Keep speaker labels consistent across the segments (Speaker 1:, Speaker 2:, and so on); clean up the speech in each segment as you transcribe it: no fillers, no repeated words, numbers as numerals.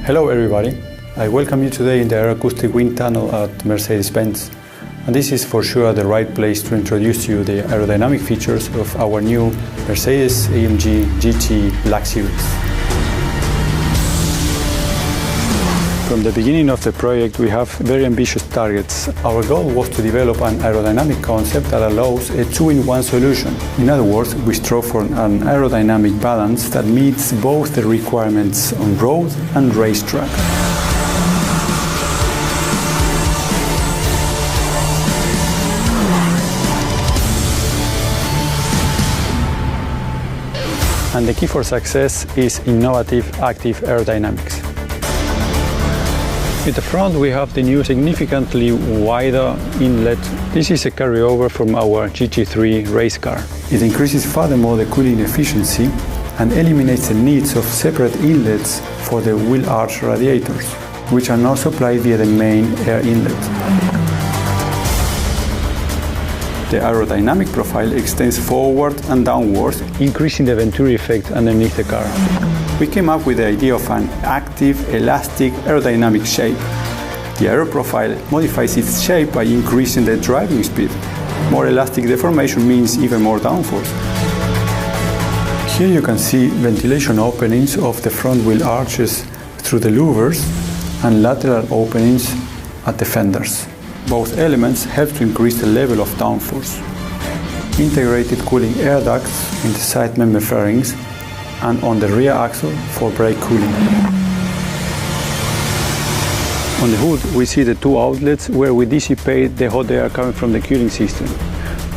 Speaker 1: Hello everybody, I welcome you today in the aeroacoustic wind tunnel at Mercedes-Benz. And this is for sure the right place to introduce to you the aerodynamic features of our new Mercedes AMG GT Black Series. From the beginning of the project we have very ambitious targets. Our goal was to develop an aerodynamic concept that allows a two-in-one solution. In other words, we strove for an aerodynamic balance that meets both the requirements on road and racetrack. And the key for success is innovative active aerodynamics. At the front we have the new significantly wider inlet. This is a carryover from our GT3 race car. It increases furthermore the cooling efficiency and eliminates the needs of separate inlets for the wheel arch radiators, which are now supplied via the main air inlet. The aerodynamic profile extends forward and downwards, increasing the Venturi effect underneath the car. We came up with the idea of an active, elastic, aerodynamic shape. The aero profile modifies its shape by increasing the driving speed. More elastic deformation means even more downforce. Here you can see ventilation openings of the front wheel arches through the louvers and lateral openings at the fenders. Both elements help to increase the level of downforce. Integrated cooling air ducts in the side member fairings and on the rear axle for brake cooling. On the hood we see the two outlets where we dissipate the hot air coming from the cooling system.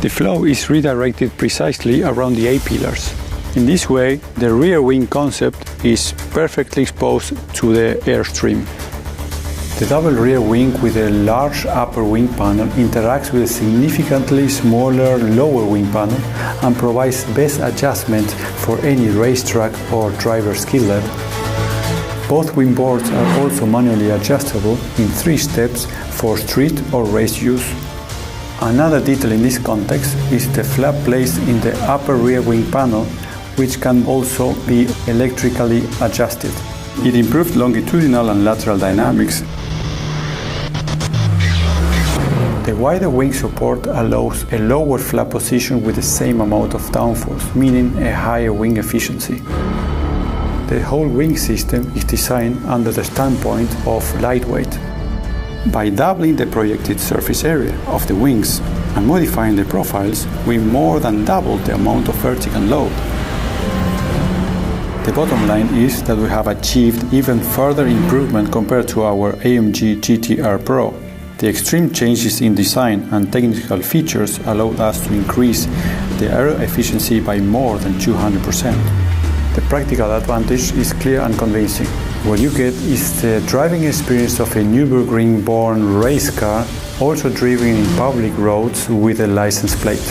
Speaker 1: The flow is redirected precisely around the A-pillars. In this way, the rear wing concept is perfectly exposed to the airstream. The double rear wing with a large upper wing panel interacts with a significantly smaller lower wing panel and provides best adjustment for any racetrack or driver skill level. Both wing boards are also manually adjustable in 3 steps for street or race use. Another detail in this context is the flap placed in the upper rear wing panel, which can also be electrically adjusted. It improved longitudinal and lateral dynamics. The wider wing support allows a lower flap position with the same amount of downforce, meaning a higher wing efficiency. The whole wing system is designed under the standpoint of lightweight. By doubling the projected surface area of the wings and modifying the profiles, we more than doubled the amount of vertical load. The bottom line is that we have achieved even further improvement compared to our AMG GT Pro. The extreme changes in design and technical features allowed us to increase the aero efficiency by more than 200%. The practical advantage is clear and convincing. What you get is the driving experience of a Nürburgring-born race car, also driven in public roads with a license plate.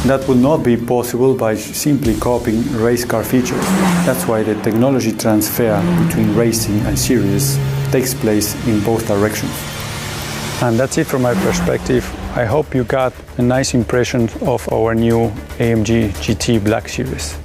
Speaker 1: That would not be possible by simply copying race car features. That's why the technology transfer between racing and series takes place in both directions. And that's it from my perspective. I hope you got a nice impression of our new AMG GT Black Series.